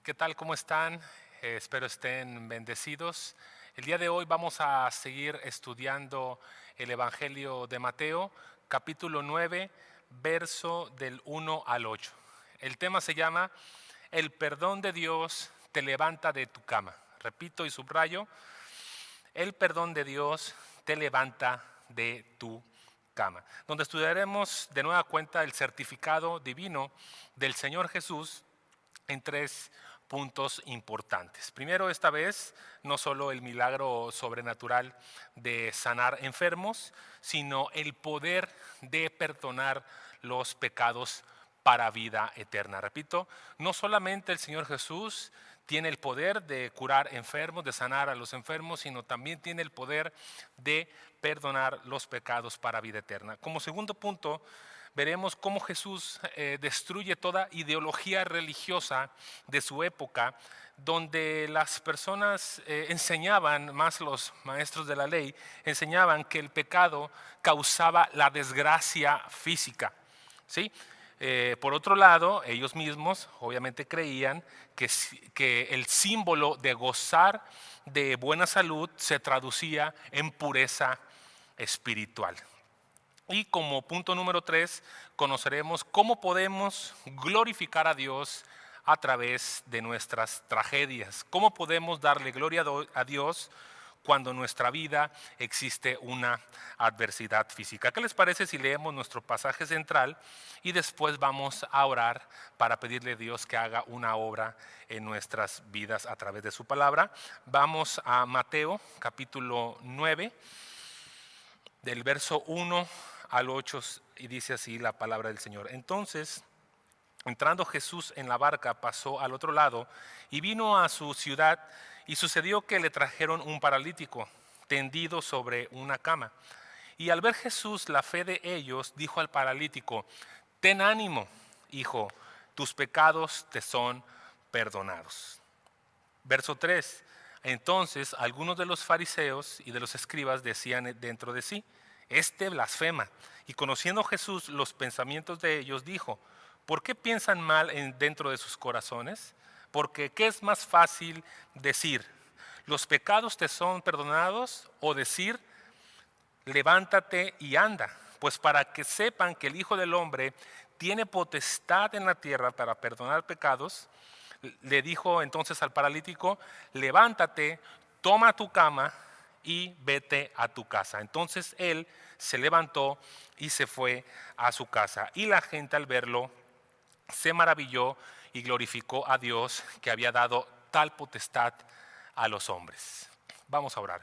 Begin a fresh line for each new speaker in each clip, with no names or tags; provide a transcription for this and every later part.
¿Qué tal? ¿Cómo están? Espero estén bendecidos. El día de hoy vamos a seguir estudiando el Evangelio de Mateo, capítulo 9, verso del 1 al 8. El tema se llama El perdón de Dios te levanta de tu cama. Repito y subrayo, el perdón de Dios te levanta de tu cama. Donde estudiaremos de nueva cuenta el certificado divino del Señor Jesús en tres puntos importantes. Primero, esta vez, no solo el milagro sobrenatural de sanar enfermos, sino el poder de perdonar los pecados para vida eterna. Repito, no solamente el Señor Jesús tiene el poder de curar enfermos, de sanar a los enfermos, sino también tiene el poder de perdonar los pecados para vida eterna. Como segundo punto, veremos cómo Jesús destruye toda ideología religiosa de su época, donde las personas enseñaban, más los maestros de la ley, enseñaban que el pecado causaba la desgracia física, ¿sí? Por otro lado, ellos mismos obviamente creían que el símbolo de gozar de buena salud se traducía en pureza espiritual. Y como punto número 3, conoceremos cómo podemos glorificar a Dios a través de nuestras tragedias. Cómo podemos darle gloria a Dios cuando en nuestra vida existe una adversidad física. ¿Qué les parece si leemos nuestro pasaje central y después vamos a orar para pedirle a Dios que haga una obra en nuestras vidas a través de su palabra? Vamos a Mateo capítulo 9, del verso 1 al 8, y dice así la palabra del Señor. Entonces, entrando Jesús en la barca, pasó al otro lado y vino a su ciudad, y sucedió que le trajeron un paralítico tendido sobre una cama. Y al ver Jesús la fe de ellos, dijo al paralítico: ten ánimo, hijo, tus pecados te son perdonados. Verso 3. Entonces algunos de los fariseos y de los escribas decían dentro de sí: este blasfema. Y conociendo Jesús los pensamientos de ellos, dijo: ¿por qué piensan mal dentro de sus corazones? Porque ¿qué es más fácil decir: los pecados te son perdonados, o decir: levántate y anda? Pues para que sepan que el Hijo del Hombre tiene potestad en la tierra para perdonar pecados, le dijo entonces al paralítico: levántate, toma tu cama y vete a tu casa. Entonces él se levantó y se fue a su casa. Y la gente, al verlo, se maravilló y glorificó a Dios, que había dado tal potestad a los hombres. Vamos a orar.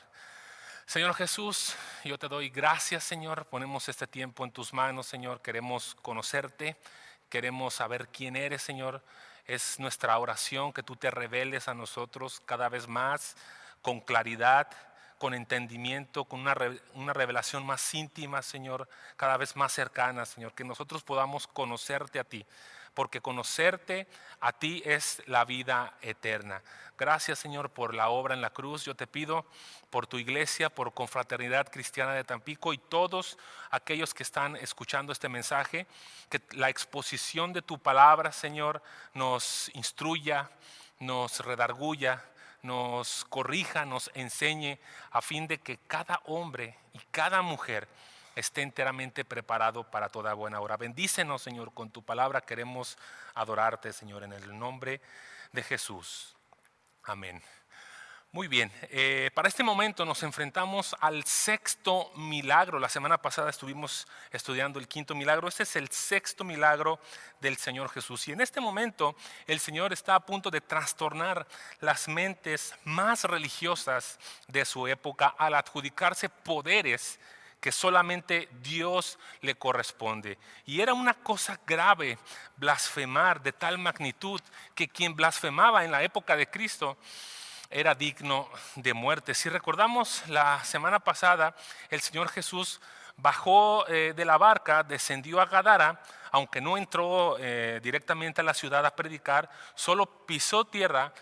Señor Jesús, yo te doy gracias, Señor. Ponemos este tiempo en tus manos, Señor. Queremos conocerte, queremos saber quién eres, Señor. Es nuestra oración que tú te reveles a nosotros cada vez más, con claridad, con entendimiento, con una revelación más íntima, Señor, cada vez más cercana, Señor. Que nosotros podamos conocerte a ti, porque conocerte a ti es la vida eterna. Gracias, Señor, por la obra en la cruz. Yo te pido por tu iglesia, por Confraternidad Cristiana de Tampico y todos aquellos que están escuchando este mensaje, que la exposición de tu palabra, Señor, nos instruya, nos redarguya, nos corrija, nos enseñe, a fin de que cada hombre y cada mujer esté enteramente preparado para toda buena obra. Bendícenos, Señor, con tu palabra. Queremos adorarte, Señor, en el nombre de Jesús. Amén. Muy bien, para este momento nos enfrentamos al sexto milagro. La semana pasada estuvimos estudiando el quinto milagro. Este es el sexto milagro del Señor Jesús. Y en este momento el Señor está a punto de trastornar las mentes más religiosas de su época al adjudicarse poderes que solamente Dios le corresponde. Y era una cosa grave blasfemar de tal magnitud que quien blasfemaba en la época de Cristo era digno de muerte. Si recordamos la semana pasada, el Señor Jesús bajó de la barca, descendió a Gadara, aunque no entró directamente a la ciudad a predicar, solo pisó tierra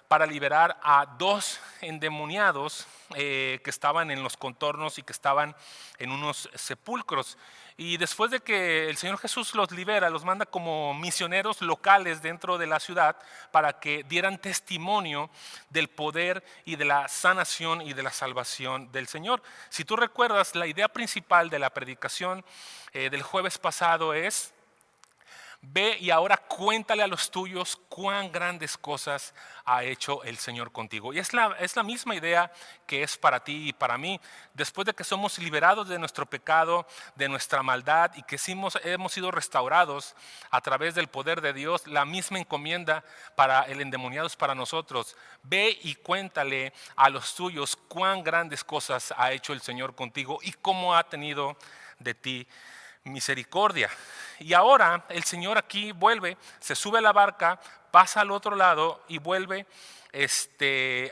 para liberar a 2 endemoniados que estaban en los contornos y que estaban en unos sepulcros. Y después de que el Señor Jesús los libera, los manda como misioneros locales dentro de la ciudad para que dieran testimonio del poder y de la sanación y de la salvación del Señor. Si tú recuerdas, la idea principal de la predicación del jueves pasado es: ve y ahora cuéntale a los tuyos cuán grandes cosas ha hecho el Señor contigo. Y es la misma idea que es para ti y para mí. Después de que somos liberados de nuestro pecado, de nuestra maldad, y que hemos sido restaurados a través del poder de Dios, la misma encomienda para el endemoniado es para nosotros. Ve y cuéntale a los tuyos cuán grandes cosas ha hecho el Señor contigo y cómo ha tenido de ti misericordia. Y ahora el Señor aquí vuelve, se sube a la barca, pasa al otro lado y vuelve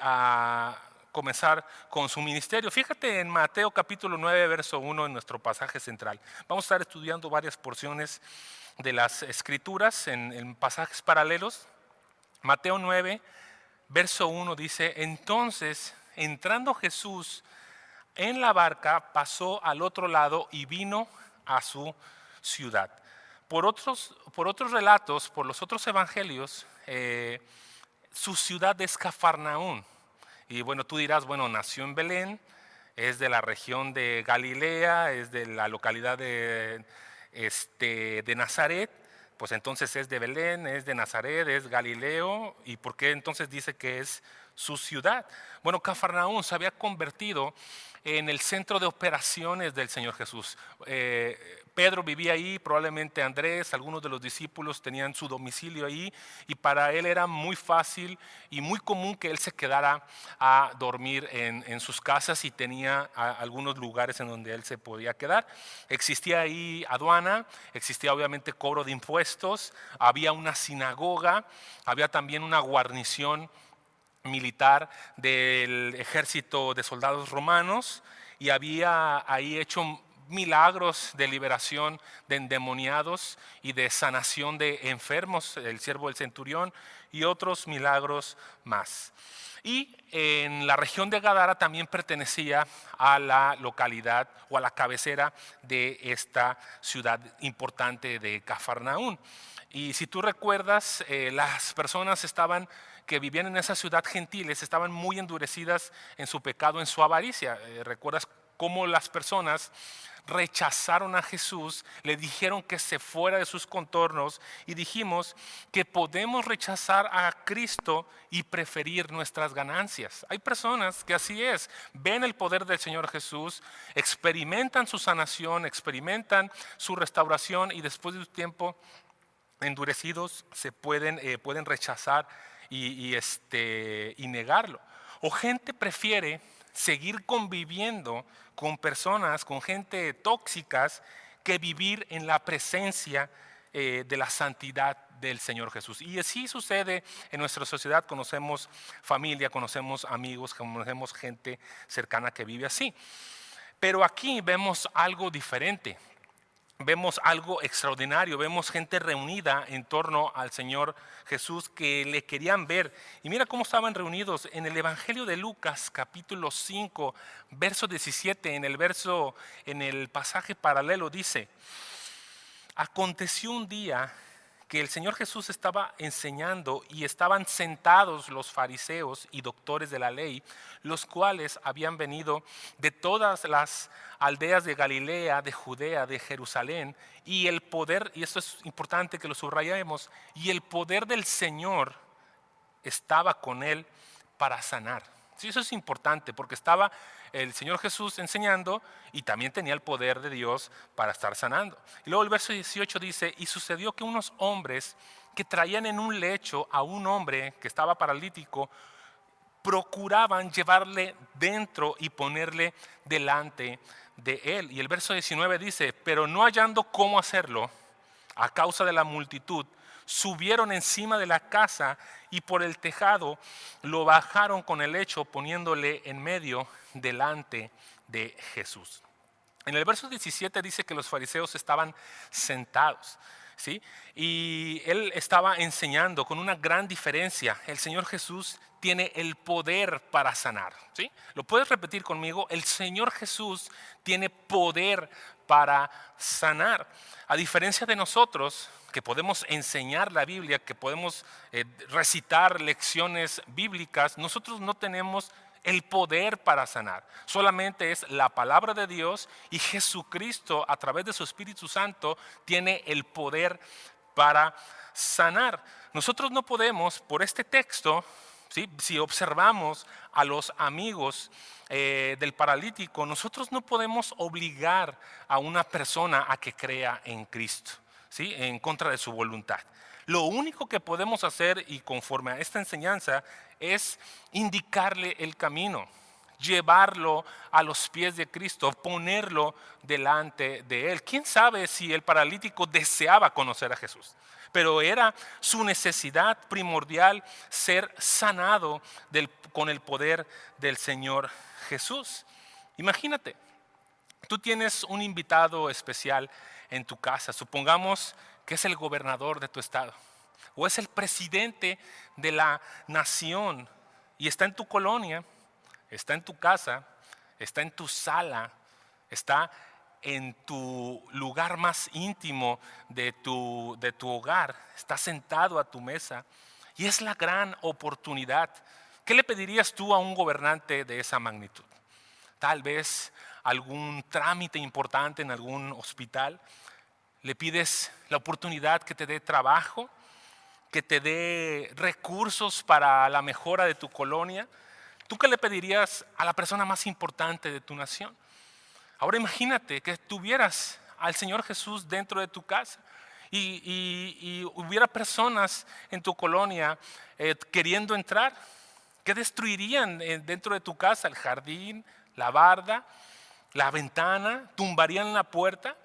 a comenzar con su ministerio. Fíjate en Mateo capítulo 9, verso 1, en nuestro pasaje central. Vamos a estar estudiando varias porciones de las escrituras en pasajes paralelos. Mateo 9, verso 1 dice: entonces, entrando Jesús en la barca, pasó al otro lado y vino a su ciudad. Por otros relatos, por los otros evangelios, su ciudad es Cafarnaún. Y bueno, tú dirás, bueno, nació en Belén, es de la región de Galilea, es de la localidad de Nazaret. Pues entonces es de Belén, es de Nazaret, es Galileo. ¿Y por qué entonces dice que es su ciudad? Bueno, Cafarnaún se había convertido en el centro de operaciones del Señor Jesús. Pedro vivía ahí, probablemente Andrés, algunos de los discípulos tenían su domicilio ahí, y para él era muy fácil y muy común que él se quedara a dormir en sus casas, y tenía algunos lugares en donde él se podía quedar. Existía ahí aduana, existía obviamente cobro de impuestos, había una sinagoga, había también una guarnición militar del ejército de soldados romanos, y había ahí hecho milagros de liberación de endemoniados y de sanación de enfermos, el siervo del centurión, y otros milagros más. Y en la región de Gadara también pertenecía a la localidad o a la cabecera de esta ciudad importante de Cafarnaún. Y si tú recuerdas, las personas que vivían en esa ciudad gentiles estaban muy endurecidas en su pecado, en su avaricia. ¿Recuerdas cómo las personas rechazaron a Jesús, le dijeron que se fuera de sus contornos? Y dijimos que podemos rechazar a Cristo y preferir nuestras ganancias. Hay personas que así es, ven el poder del Señor Jesús, experimentan su sanación, experimentan su restauración, y después de un tiempo endurecidos se pueden rechazar y negarlo. O gente prefiere seguir conviviendo con personas, con gente tóxicas, que vivir en la presencia de la santidad del Señor Jesús. Y así sucede en nuestra sociedad. Conocemos familia, conocemos amigos, conocemos gente cercana que vive así. Pero aquí vemos algo diferente. Vemos algo extraordinario, vemos gente reunida en torno al Señor Jesús que le querían ver. Y mira cómo estaban reunidos en el Evangelio de Lucas, capítulo 5, verso 17, en el pasaje paralelo dice: aconteció un día que el Señor Jesús estaba enseñando y estaban sentados los fariseos y doctores de la ley, los cuales habían venido de todas las aldeas de Galilea, de Judea, de Jerusalén, y el poder, y esto es importante que lo subrayemos, y el poder del Señor estaba con él para sanar. Sí, eso es importante porque estaba el Señor Jesús enseñando y también tenía el poder de Dios para estar sanando. Y luego el verso 18 dice: y sucedió que unos hombres que traían en un lecho a un hombre que estaba paralítico, procuraban llevarle dentro y ponerle delante de él. Y el verso 19 dice: pero no hallando cómo hacerlo a causa de la multitud, subieron encima de la casa y por el tejado lo bajaron con el lecho, poniéndole en medio delante de Jesús. En el verso 17 dice que los fariseos estaban sentados. ¿sí? Y él estaba enseñando con una gran diferencia. El Señor Jesús tiene el poder para sanar, ¿sí? ¿Lo puedes repetir conmigo? El Señor Jesús tiene poder para sanar. A diferencia de nosotros, que podemos enseñar la Biblia, que podemos recitar lecciones bíblicas, nosotros no tenemos el poder para sanar. Solamente es la palabra de Dios, y Jesucristo a través de su Espíritu Santo tiene el poder para sanar. Nosotros no podemos, por este texto, ¿sí? Si observamos a los amigos del paralítico, nosotros no podemos obligar a una persona a que crea en Cristo, ¿sí? En contra de su voluntad. Lo único que podemos hacer, y conforme a esta enseñanza, es indicarle el camino, llevarlo a los pies de Cristo, ponerlo delante de Él. ¿Quién sabe si el paralítico deseaba conocer a Jesús? Pero era su necesidad primordial ser sanado con el poder del Señor Jesús. Imagínate, tú tienes un invitado especial en tu casa, supongamos que es el gobernador de tu estado o es el presidente de la nación, y está en tu colonia, está en tu casa, está en tu sala, está en tu lugar más íntimo de tu hogar, está sentado a tu mesa, y es la gran oportunidad. ¿Qué le pedirías tú a un gobernante de esa magnitud? Tal vez algún trámite importante en algún hospital. Le pides la oportunidad que te dé trabajo, que te dé recursos para la mejora de tu colonia. ¿Tú qué le pedirías a la persona más importante de tu nación? Ahora imagínate que tuvieras al Señor Jesús dentro de tu casa y hubiera personas en tu colonia queriendo entrar. ¿Qué destruirían dentro de tu casa? El jardín, la barda, la ventana, tumbarían la puerta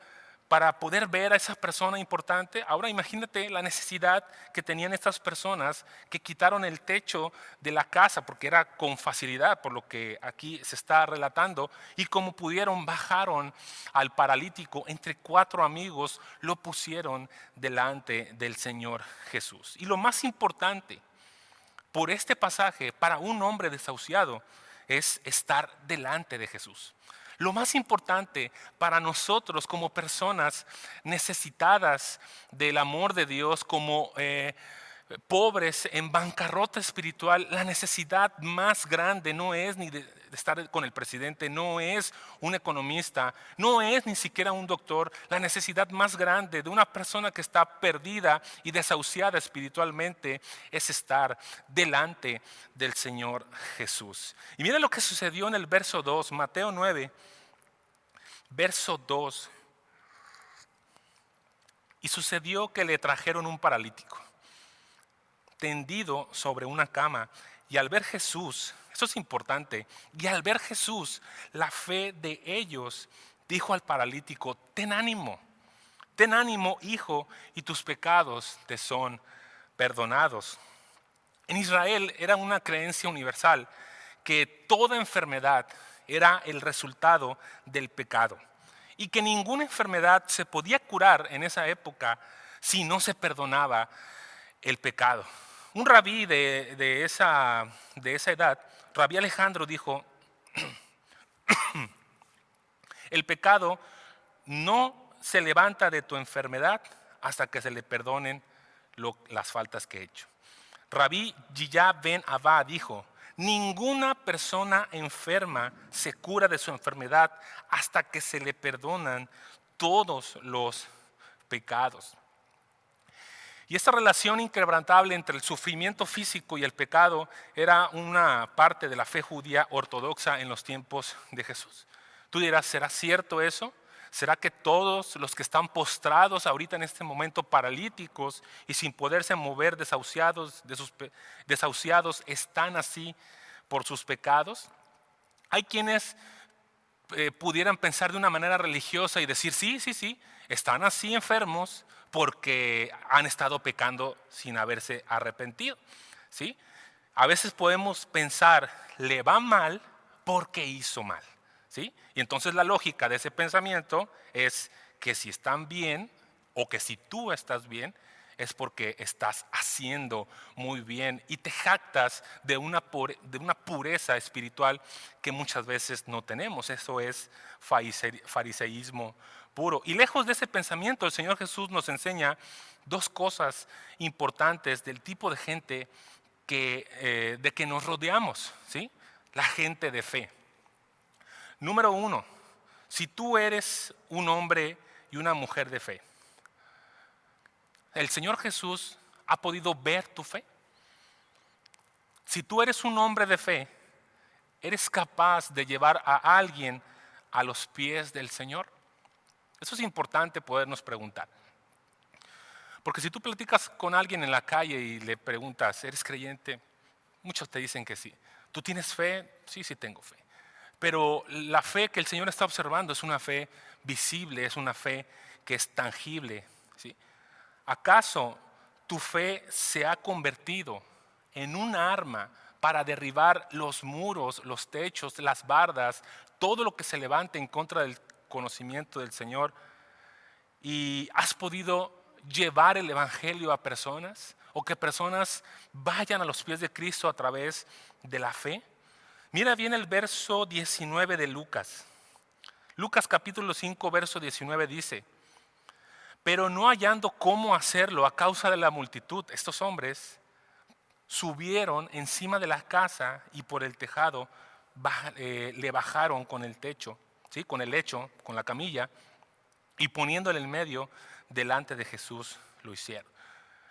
para poder ver a esa persona importante. Ahora imagínate la necesidad que tenían estas personas que quitaron el techo de la casa, porque era con facilidad, por lo que aquí se está relatando, y como pudieron bajaron al paralítico, entre 4 amigos lo pusieron delante del Señor Jesús. Y lo más importante por este pasaje para un hombre desahuciado es estar delante de Jesús. Lo más importante para nosotros como personas necesitadas del amor de Dios, como pobres en bancarrota espiritual, la necesidad más grande no es ni de estar con el presidente, no es un economista, no es ni siquiera un doctor. La necesidad más grande de una persona que está perdida y desahuciada espiritualmente es estar delante del Señor Jesús. Y mira lo que sucedió en el verso 2, Mateo 9, verso 2. Y sucedió que le trajeron un paralítico tendido sobre una cama, y al ver Jesús, eso es importante, y al ver Jesús, la fe de ellos dijo al paralítico: ten ánimo, hijo, y tus pecados te son perdonados. En Israel era una creencia universal que toda enfermedad era el resultado del pecado, y que ninguna enfermedad se podía curar en esa época si no se perdonaba el pecado. Un rabí de esa edad, Rabí Alejandro, dijo: el pecado no se levanta de tu enfermedad hasta que se le perdonen las faltas que he hecho. Rabí Yiyá ben Abba dijo: ninguna persona enferma se cura de su enfermedad hasta que se le perdonan todos los pecados. Y esta relación inquebrantable entre el sufrimiento físico y el pecado era una parte de la fe judía ortodoxa en los tiempos de Jesús. Tú dirás: ¿será cierto eso? ¿Será que todos los que están postrados ahorita en este momento, paralíticos y sin poderse mover, desahuciados, están así por sus pecados? Hay quienes pudieran pensar de una manera religiosa y decir: sí, están así enfermos porque han estado pecando sin haberse arrepentido, ¿sí? A veces podemos pensar: le va mal porque hizo mal, ¿sí? Y entonces la lógica de ese pensamiento es que si están bien o que si tú estás bien, es porque estás haciendo muy bien y te jactas de una pureza espiritual que muchas veces no tenemos. Eso es fariseísmo puro. Y lejos de ese pensamiento, el Señor Jesús nos enseña dos cosas importantes del tipo de gente de que nos rodeamos, ¿sí? La gente de fe. Número uno, si tú eres un hombre y una mujer de fe, el Señor Jesús ha podido ver tu fe. Si tú eres un hombre de fe, eres capaz de llevar a alguien a los pies del Señor. Eso es importante podernos preguntar. Porque si tú platicas con alguien en la calle y le preguntas, ¿eres creyente? Muchos te dicen que sí. ¿Tú tienes fe? Sí, sí tengo fe. Pero la fe que el Señor está observando es una fe visible, es una fe que es tangible, ¿sí? ¿Acaso tu fe se ha convertido en un arma para derribar los muros, los techos, las bardas, todo lo que se levante en contra del conocimiento del Señor? ¿Y has podido llevar el Evangelio a personas? ¿O que personas vayan a los pies de Cristo a través de la fe? Mira bien el verso 19 de Lucas. Lucas capítulo 5, verso 19 dice: pero no hallando cómo hacerlo a causa de la multitud, estos hombres subieron encima de la casa y por el tejado le bajaron con el techo, ¿sí? Con el lecho, con la camilla, y poniéndole en medio delante de Jesús lo hicieron.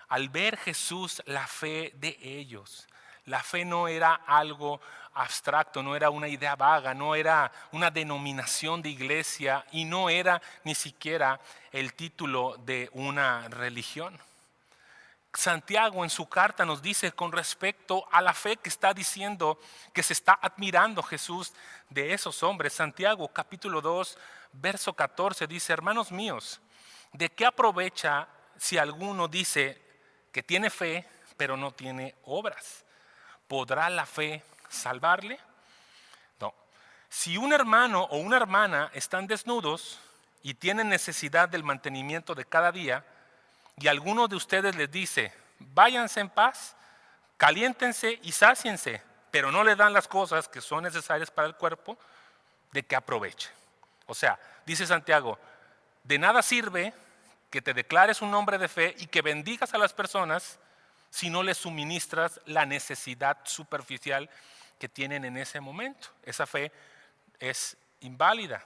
Al ver Jesús la fe de ellos, la fe no era algo abstracto, no era una idea vaga, no era una denominación de iglesia y no era ni siquiera el título de una religión. Santiago en su carta nos dice con respecto a la fe que está diciendo que se está admirando Jesús de esos hombres. Santiago capítulo 2 verso 14 dice: hermanos míos, ¿de qué aprovecha si alguno dice que tiene fe pero no tiene obras? ¿Podrá la fe salvarle? No. Si un hermano o una hermana están desnudos y tienen necesidad del mantenimiento de cada día, y alguno de ustedes les dice: váyanse en paz, caliéntense y sáciense, pero no le dan las cosas que son necesarias para el cuerpo, ¿de qué aproveche? O sea, dice Santiago, de nada sirve que te declares un hombre de fe y que bendigas a las personas si no les suministras la necesidad superficial que tienen en ese momento. Esa fe es inválida,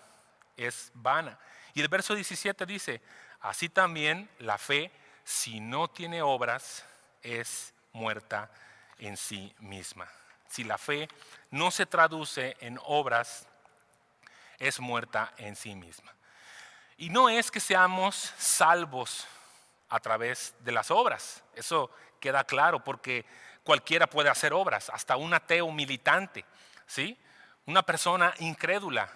es vana. Y el verso 17 dice: así también la fe, si no tiene obras, es muerta en sí misma. Si la fe no se traduce en obras, es muerta en sí misma. Y no es que seamos salvos a través de las obras, eso queda claro, porque cualquiera puede hacer obras, hasta un ateo militante, ¿sí? Una persona incrédula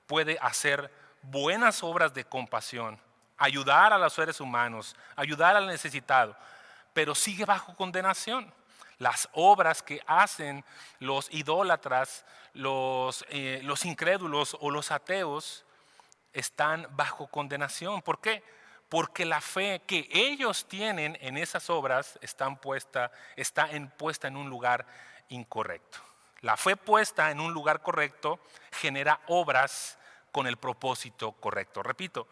puede hacer buenas obras de compasión, ayudar a los seres humanos, ayudar al necesitado, pero sigue bajo condenación. Las obras que hacen los idólatras, los incrédulos o los ateos están bajo condenación. ¿Por qué? Porque la fe que ellos tienen en esas obras está puesta en un lugar incorrecto. La fe puesta en un lugar correcto genera obras con el propósito correcto. Repito,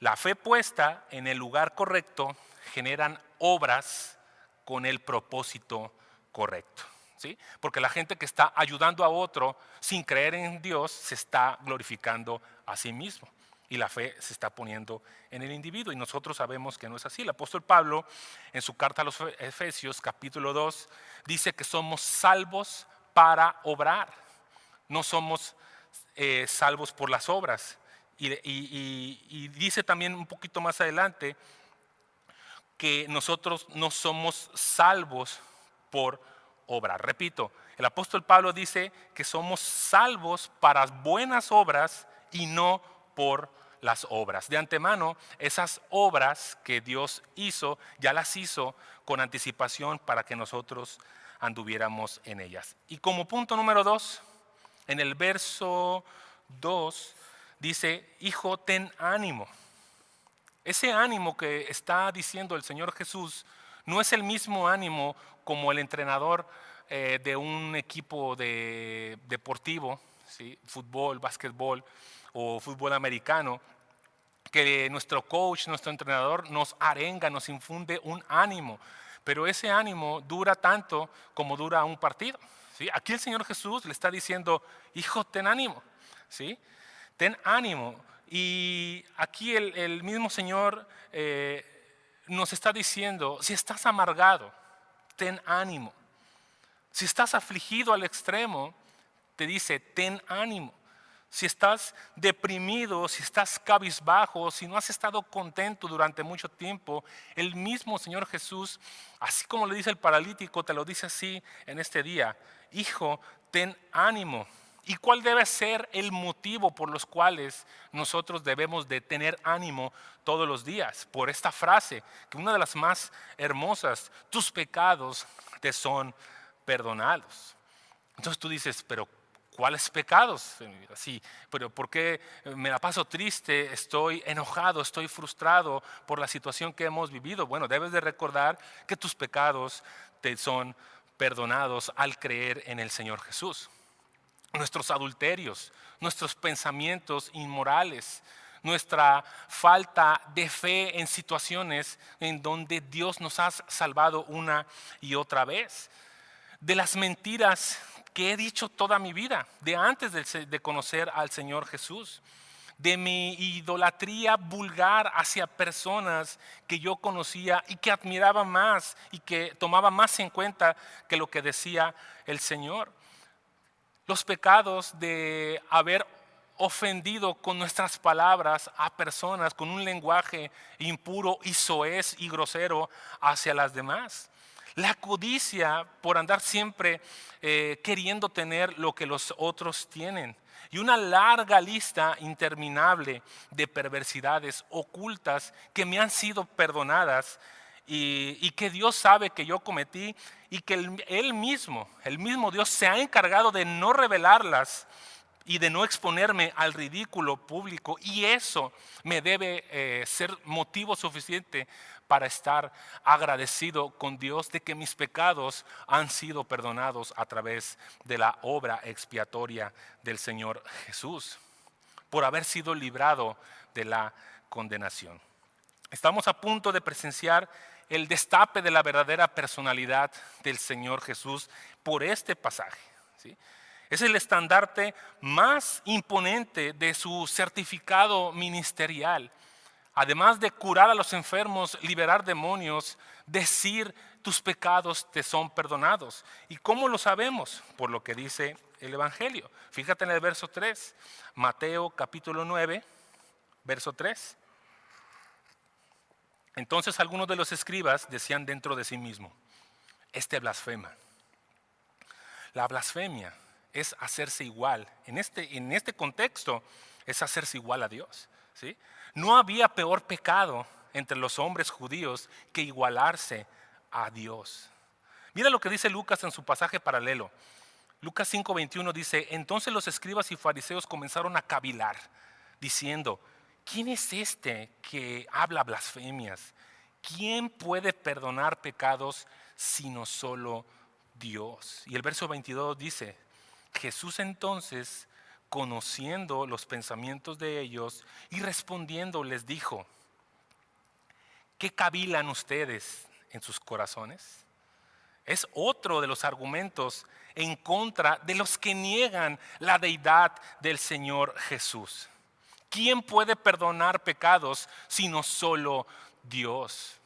la fe puesta en el lugar correcto generan obras con el propósito correcto, ¿sí? Porque la gente que está ayudando a otro sin creer en Dios se está glorificando a sí mismo y la fe se está poniendo en el individuo, y nosotros sabemos que no es así. El apóstol Pablo en su carta a los Efesios capítulo 2 dice que somos salvos para obrar, no somos salvos por las obras. Y dice también un poquito más adelante que nosotros no somos salvos por obra. Repito, el apóstol Pablo dice que somos salvos para buenas obras y no por las obras. De antemano, esas obras que Dios hizo, ya las hizo con anticipación para que nosotros anduviéramos en ellas. Y como punto número 2, en el verso 2 dice: hijo, ten ánimo. Ese ánimo que está diciendo el Señor Jesús no es el mismo ánimo como el entrenador de un equipo deportivo, ¿sí? Fútbol, básquetbol o fútbol americano, que nuestro coach, nuestro entrenador nos arenga, nos infunde un ánimo, pero ese ánimo dura tanto como dura un partido, ¿sí? Aquí el Señor Jesús le está diciendo, hijo, ten ánimo, ¿sí? Ten ánimo. Y aquí el mismo Señor nos está diciendo, si estás amargado, ten ánimo. Si estás afligido al extremo, te dice, ten ánimo. Si estás deprimido, si estás cabizbajo, si no has estado contento durante mucho tiempo, el mismo Señor Jesús, así como le dice el paralítico, te lo dice así en este día. Hijo, ten ánimo. ¿Y cuál debe ser el motivo por los cuales nosotros debemos de tener ánimo todos los días? Por esta frase, que una de las más hermosas, tus pecados te son perdonados. Entonces tú dices, pero ¿cuáles pecados? Sí, pero ¿por qué me la paso triste? Estoy enojado, estoy frustrado por la situación que hemos vivido. Bueno, debes de recordar que tus pecados te son perdonados al creer en el Señor Jesús. Nuestros adulterios, nuestros pensamientos inmorales, nuestra falta de fe en situaciones en donde Dios nos ha salvado una y otra vez. De las mentiras que he dicho toda mi vida, de antes de conocer al Señor Jesús, de mi idolatría vulgar hacia personas que yo conocía y que admiraba más y que tomaba más en cuenta que lo que decía el Señor. Los pecados de haber ofendido con nuestras palabras a personas con un lenguaje impuro y soez y grosero hacia las demás. La codicia por andar siempre queriendo tener lo que los otros tienen. Y una larga lista interminable de perversidades ocultas que me han sido perdonadas y que Dios sabe que yo cometí y que Él mismo, el mismo Dios se ha encargado de no revelarlas y de no exponerme al ridículo público, y eso me debe ser motivo suficiente para estar agradecido con Dios de que mis pecados han sido perdonados a través de la obra expiatoria del Señor Jesús, por haber sido librado de la condenación. Estamos a punto de presenciar el destape de la verdadera personalidad del Señor Jesús por este pasaje, ¿sí? Es el estandarte más imponente de su certificado ministerial. Además de curar a los enfermos, liberar demonios, decir tus pecados te son perdonados. ¿Y cómo lo sabemos? Por lo que dice el Evangelio. Fíjate en el verso 3, Mateo capítulo 9, verso 3. Entonces algunos de los escribas decían dentro de sí mismo, este blasfema. La blasfemia es hacerse igual. En este contexto es hacerse igual a Dios, ¿sí? No había peor pecado entre los hombres judíos que igualarse a Dios. Mira lo que dice Lucas en su pasaje paralelo. Lucas 5:21 dice, entonces los escribas y fariseos comenzaron a cavilar, diciendo, ¿quién es este que habla blasfemias? ¿Quién puede perdonar pecados sino solo Dios? Y el verso 22 dice, Jesús entonces, conociendo los pensamientos de ellos y respondiendo, les dijo, ¿qué cavilan ustedes en sus corazones? Es otro de los argumentos en contra de los que niegan la deidad del Señor Jesús. ¿Quién puede perdonar pecados sino solo Dios?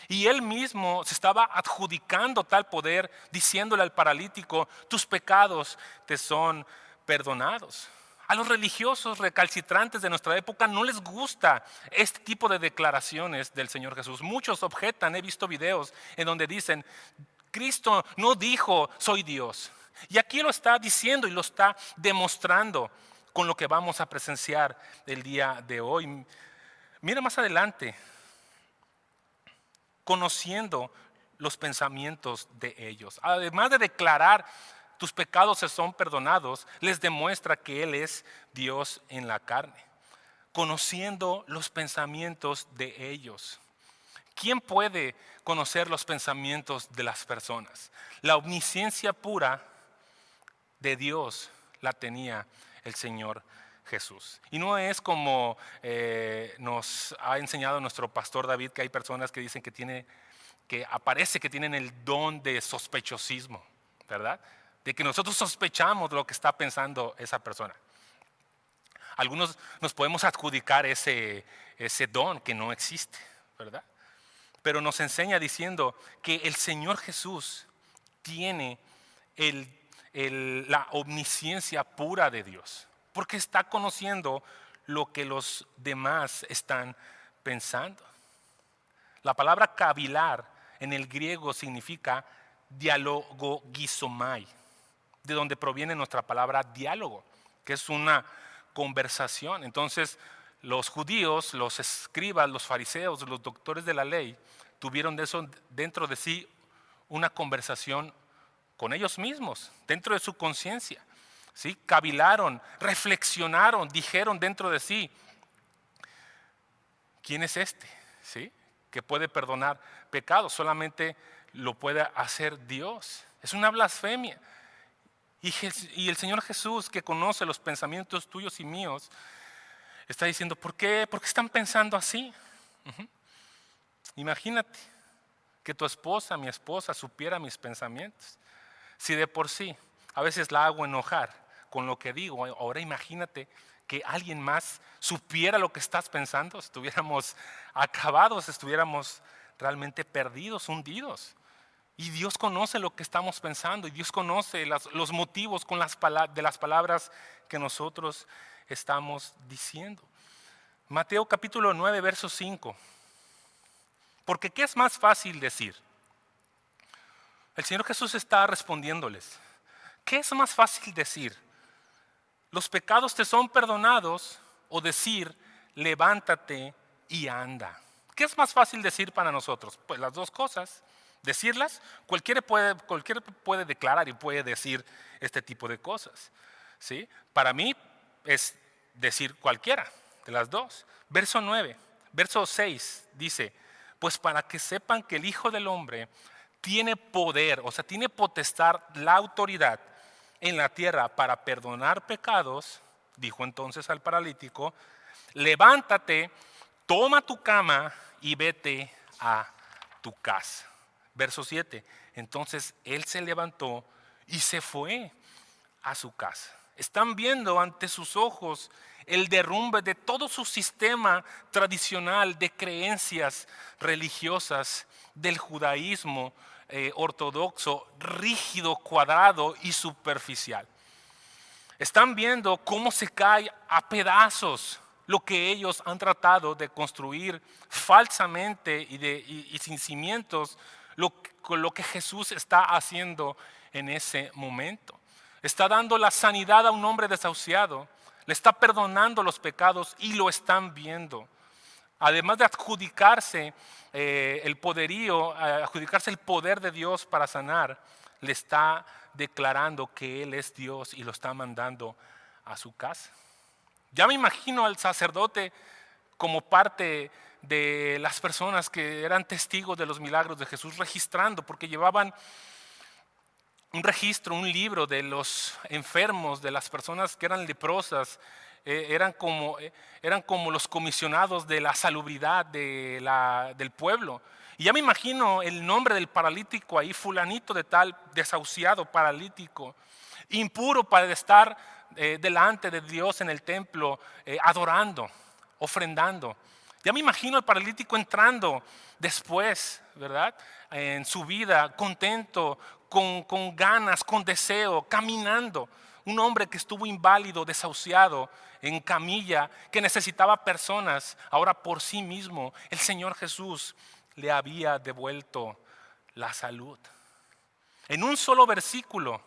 Y él mismo se estaba adjudicando tal poder, diciéndole al paralítico, tus pecados te son perdonados. A los religiosos recalcitrantes de nuestra época no les gusta este tipo de declaraciones del Señor Jesús. Muchos objetan, he visto videos en donde dicen, Cristo no dijo, soy Dios. Y aquí lo está diciendo y lo está demostrando con lo que vamos a presenciar el día de hoy. Mira más adelante, conociendo los pensamientos de ellos. Además de declarar tus pecados se son perdonados, les demuestra que Él es Dios en la carne. conociendo los pensamientos de ellos. ¿Quién puede conocer los pensamientos de las personas? La omnisciencia pura de Dios la tenía el Señor Jesús. Y no es como nos ha enseñado nuestro pastor David, que hay personas que dicen que aparece que tienen el don de sospechosismo, ¿verdad? De que nosotros sospechamos lo que está pensando esa persona. Algunos nos podemos adjudicar ese don que no existe, ¿verdad? Pero nos enseña diciendo que el Señor Jesús tiene la omnisciencia pura de Dios, porque está conociendo lo que los demás están pensando. La palabra cavilar en el griego significa dialogogizomai, de donde proviene nuestra palabra diálogo, que es una conversación. Entonces, los judíos, los escribas, los fariseos, los doctores de la ley, tuvieron de eso dentro de sí una conversación con ellos mismos, dentro de su conciencia. ¿Sí? Cavilaron, reflexionaron, dijeron dentro de sí: ¿quién es este? ¿Sí? Que puede perdonar pecados, solamente lo puede hacer Dios. Es una blasfemia. Y el Señor Jesús, que conoce los pensamientos tuyos y míos, está diciendo: ¿por qué están pensando así? Imagínate que tu esposa, mi esposa, supiera mis pensamientos. Si de por sí a veces la hago enojar con lo que digo, ahora imagínate que alguien más supiera lo que estás pensando. Estuviéramos acabados, estuviéramos realmente perdidos, hundidos. Y Dios conoce lo que estamos pensando, y Dios conoce los motivos de las palabras que nosotros estamos diciendo. Mateo capítulo 9, verso 5. Porque ¿qué es más fácil decir? El Señor Jesús está respondiéndoles. ¿Qué es más fácil decir? ¿Los pecados te son perdonados? O decir, levántate y anda. ¿Qué es más fácil decir para nosotros? Pues las dos cosas. Decirlas, cualquiera puede declarar y puede decir este tipo de cosas, ¿sí? Para mí es decir cualquiera de las dos. Verso 6 dice: pues para que sepan que el Hijo del Hombre tiene poder, o sea, tiene potestad, la autoridad en la tierra para perdonar pecados, dijo entonces al paralítico: levántate, toma tu cama y vete a tu casa. Verso 7, entonces él se levantó y se fue a su casa. Están viendo ante sus ojos el derrumbe de todo su sistema tradicional de creencias religiosas del judaísmo ortodoxo, rígido, cuadrado y superficial. Están viendo cómo se cae a pedazos lo que ellos han tratado de construir falsamente y sin cimientos, lo que Jesús está haciendo en ese momento. Está dando la sanidad a un hombre desahuciado, le está perdonando los pecados y lo están viendo. Además de adjudicarse el poderío, adjudicarse el poder de Dios para sanar, le está declarando que Él es Dios y lo está mandando a su casa. Ya me imagino al sacerdote como parte de las personas que eran testigos de los milagros de Jesús, registrando, porque llevaban un registro, un libro de los enfermos, de las personas que eran leprosas. Eran como los comisionados de la salubridad del pueblo. Y ya me imagino el nombre del paralítico ahí: fulanito de tal, desahuciado, paralítico, impuro para estar delante de Dios en el templo, adorando, ofrendando. Ya me imagino al paralítico entrando después, ¿verdad? En su vida, contento, con ganas, con deseo, caminando. Un hombre que estuvo inválido, desahuciado, en camilla, que necesitaba personas. Ahora por sí mismo el Señor Jesús le había devuelto la salud. En un solo versículo,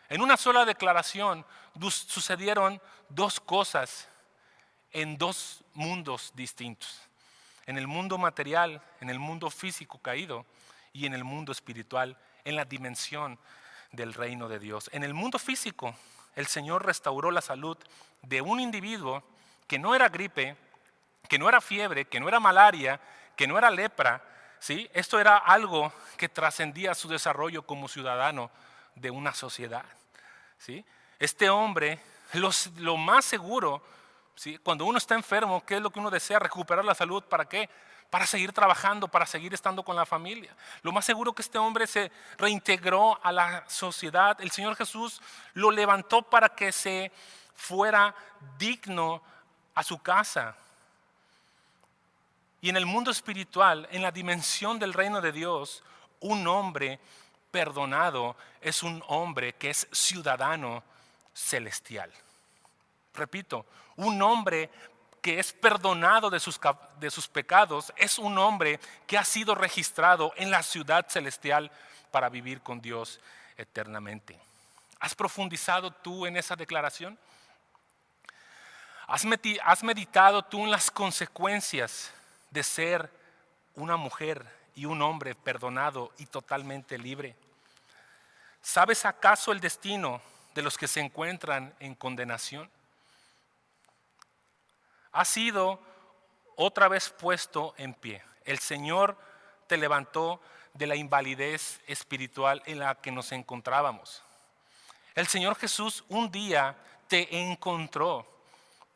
en una sola declaración, sucedieron dos cosas en dos mundos distintos. En el mundo material, en el mundo físico caído, y en el mundo espiritual, en la dimensión del reino de Dios. En el mundo físico, el Señor restauró la salud de un individuo que no era gripe, que no era fiebre, que no era malaria, que no era lepra, ¿sí? Esto era algo que trascendía su desarrollo como ciudadano de una sociedad, ¿sí? Este hombre, lo más seguro, ¿sí? Cuando uno está enfermo, ¿qué es lo que uno desea? Recuperar la salud. ¿Para qué? Para seguir trabajando, para seguir estando con la familia. Lo más seguro que este hombre se reintegró a la sociedad. El Señor Jesús lo levantó para que se fuera digno a su casa. Y en el mundo espiritual, en la dimensión del reino de Dios, un hombre perdonado es un hombre que es ciudadano celestial. Repito, un hombre que es perdonado de sus pecados es un hombre que ha sido registrado en la ciudad celestial para vivir con Dios eternamente. ¿Has profundizado tú en esa declaración? ¿Has meditado tú en las consecuencias de ser una mujer y un hombre perdonado y totalmente libre? ¿Sabes acaso el destino de los que se encuentran en condenación? Has sido otra vez puesto en pie. El Señor te levantó de la invalidez espiritual en la que nos encontrábamos. El Señor Jesús un día te encontró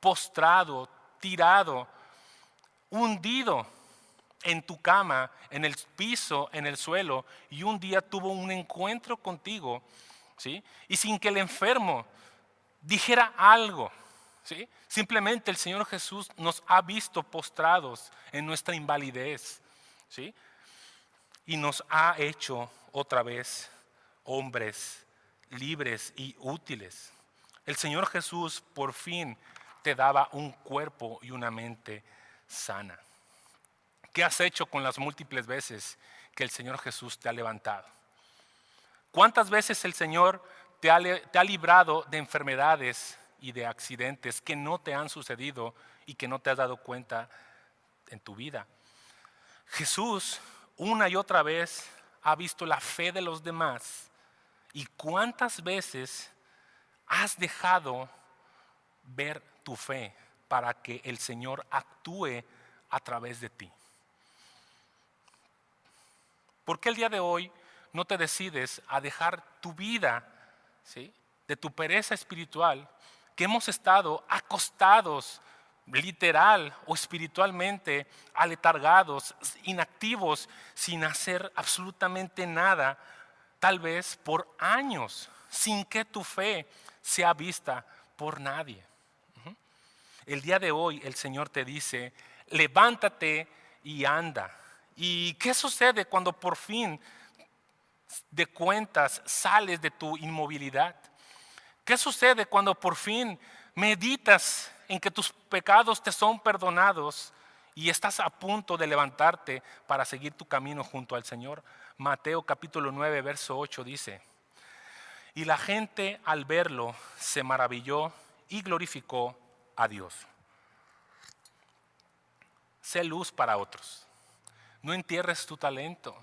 postrado, tirado, hundido en tu cama, en el piso, en el suelo, y un día tuvo un encuentro contigo, ¿sí? Y sin que el enfermo dijera algo, ¿sí? Simplemente el Señor Jesús nos ha visto postrados en nuestra invalidez, ¿sí? Y nos ha hecho otra vez hombres libres y útiles. El Señor Jesús por fin te daba un cuerpo y una mente sana. ¿Qué has hecho con las múltiples veces que el Señor Jesús te ha levantado? ¿Cuántas veces el Señor te ha librado de enfermedades y de accidentes que no te han sucedido y que no te has dado cuenta en tu vida? Jesús una y otra vez ha visto la fe de los demás. ¿Y cuántas veces has dejado ver tu fe para que el Señor actúe a través de ti? ¿Por qué el día de hoy no te decides a dejar tu vida, ¿sí?, de tu pereza espiritual, que hemos estado acostados literal o espiritualmente, aletargados, inactivos, sin hacer absolutamente nada, tal vez por años, sin que tu fe sea vista por nadie? El día de hoy el Señor te dice: levántate y anda. ¿Y qué sucede cuando por fin de cuentas sales de tu inmovilidad? ¿Qué sucede cuando por fin meditas en que tus pecados te son perdonados y estás a punto de levantarte para seguir tu camino junto al Señor? Mateo capítulo 9, verso 8 dice: y la gente al verlo se maravilló y glorificó a Dios. Sé luz para otros. No entierres tu talento.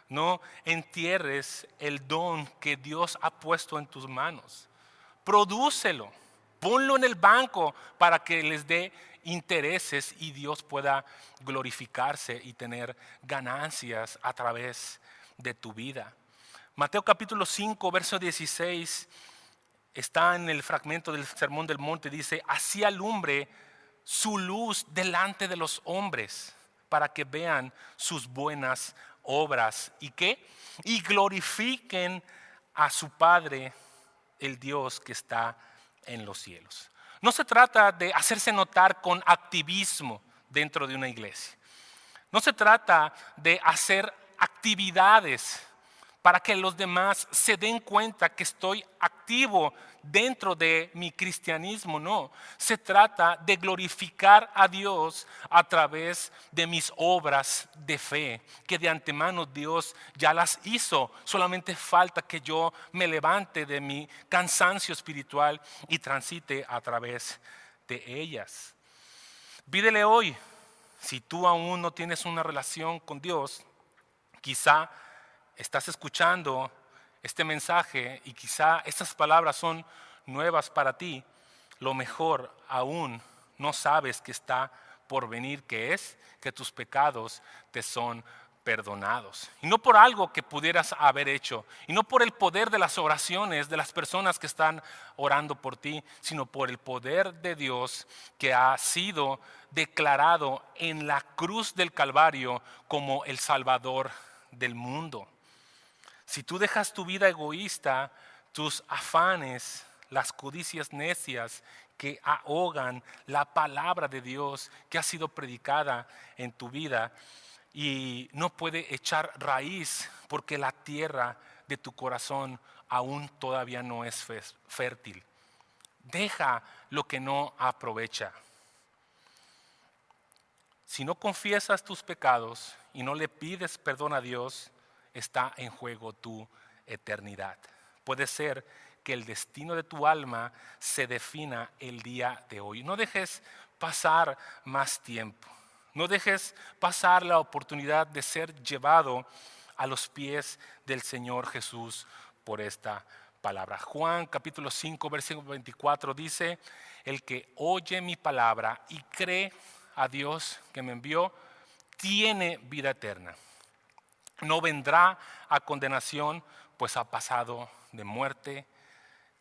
No entierres el don que Dios ha puesto en tus manos. Prodúcelo. Ponlo en el banco para que les dé intereses y Dios pueda glorificarse y tener ganancias a través de tu vida. Mateo capítulo 5, verso 16 está en el fragmento del Sermón del Monte. Dice: así alumbre su luz delante de los hombres, para que vean sus buenas obras y ¿qué? Y glorifiquen a su Padre, el Dios que está en los cielos. No se trata de hacerse notar con activismo dentro de una iglesia. No se trata de hacer actividades para que los demás se den cuenta que estoy activo dentro de mi cristianismo. No, se trata de glorificar a Dios a través de mis obras de fe, que de antemano Dios ya las hizo. Solamente falta que yo me levante de mi cansancio espiritual y transite a través de ellas. Pídele hoy, si tú aún no tienes una relación con Dios, quizá estás escuchando este mensaje y quizá estas palabras son nuevas para ti. Lo mejor aún, no sabes que está por venir, que es que tus pecados te son perdonados. Y no por algo que pudieras haber hecho, y no por el poder de las oraciones de las personas que están orando por ti, sino por el poder de Dios que ha sido declarado en la cruz del Calvario como el Salvador del mundo. Si tú dejas tu vida egoísta, tus afanes, las codicias necias que ahogan la palabra de Dios que ha sido predicada en tu vida, y no puede echar raíz porque la tierra de tu corazón aún todavía no es fértil. Deja lo que no aprovecha. Si no confiesas tus pecados y no le pides perdón a Dios, está en juego tu eternidad. Puede ser que el destino de tu alma se defina el día de hoy. No dejes pasar más tiempo. No dejes pasar la oportunidad de ser llevado a los pies del Señor Jesús por esta palabra. Juan capítulo 5, versículo 24 dice: el que oye mi palabra y cree a Dios que me envió, tiene vida eterna. No vendrá a condenación, pues ha pasado de muerte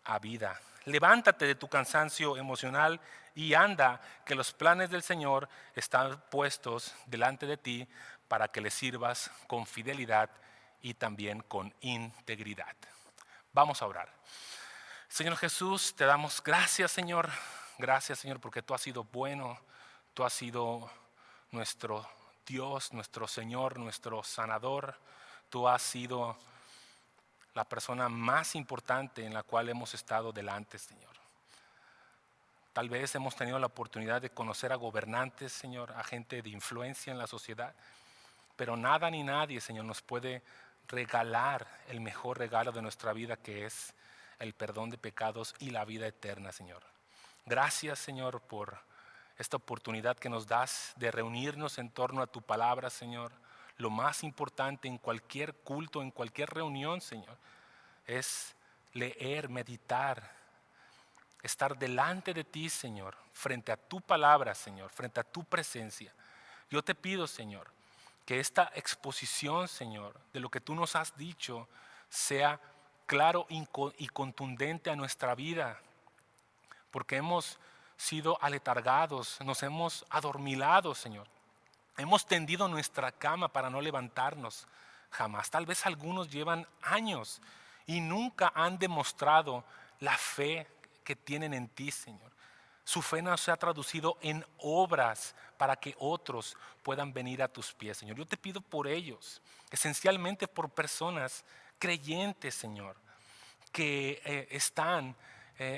a vida. Levántate de tu cansancio emocional y anda, que los planes del Señor están puestos delante de ti para que le sirvas con fidelidad y también con integridad. Vamos a orar. Señor Jesús, te damos gracias, Señor. Gracias, Señor, porque tú has sido bueno. Tú has sido nuestro Dios, nuestro Señor, nuestro sanador. Tú has sido la persona más importante en la cual hemos estado delante, Señor. Tal vez hemos tenido la oportunidad de conocer a gobernantes, Señor, a gente de influencia en la sociedad, pero nada ni nadie, Señor, nos puede regalar el mejor regalo de nuestra vida, que es el perdón de pecados y la vida eterna, Señor. Gracias, Señor, por esta oportunidad que nos das de reunirnos en torno a tu palabra, Señor. Lo más importante en cualquier culto, en cualquier reunión, Señor, es leer, meditar, estar delante de ti, Señor, frente a tu palabra, Señor, frente a tu presencia. Yo te pido, Señor, que esta exposición, Señor, de lo que tú nos has dicho, sea claro y contundente a nuestra vida, porque hemos sido aletargados, nos hemos adormilado, Señor. Hemos tendido nuestra cama para no levantarnos jamás. Tal vez algunos llevan años y nunca han demostrado la fe que tienen en ti, Señor. Su fe no se ha traducido en obras para que otros puedan venir a tus pies, Señor. Yo te pido por ellos, esencialmente por personas creyentes, Señor, que están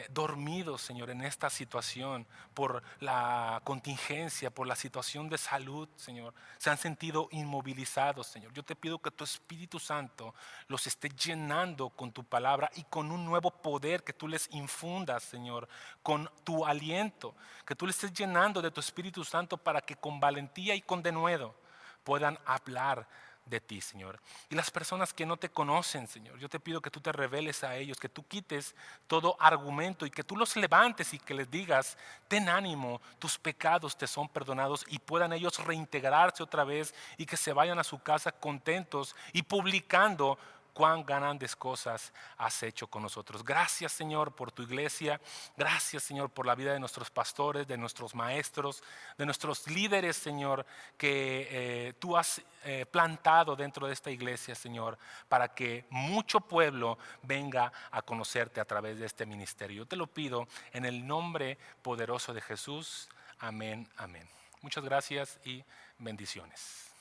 dormidos, Señor, en esta situación, por la contingencia, por la situación de salud, Señor. Se han sentido inmovilizados, Señor. Yo te pido que tu Espíritu Santo los esté llenando con tu palabra y con un nuevo poder que tú les infundas, Señor, con tu aliento, que tú les estés llenando de tu Espíritu Santo para que con valentía y con denuedo puedan hablar de ti, Señor. Y las personas que no te conocen, Señor, yo te pido que tú te reveles a ellos, que tú quites todo argumento y que tú los levantes y que les digas: ten ánimo, tus pecados te son perdonados, y puedan ellos reintegrarse otra vez y que se vayan a su casa contentos y publicando cuán grandes cosas has hecho con nosotros. Gracias, Señor, por tu iglesia. Gracias, Señor, por la vida de nuestros pastores, de nuestros maestros, de nuestros líderes, Señor, que tú has plantado dentro de esta iglesia, Señor, para que mucho pueblo venga a conocerte a través de este ministerio. Yo te lo pido en el nombre poderoso de Jesús. Amén, amén. Muchas gracias y bendiciones.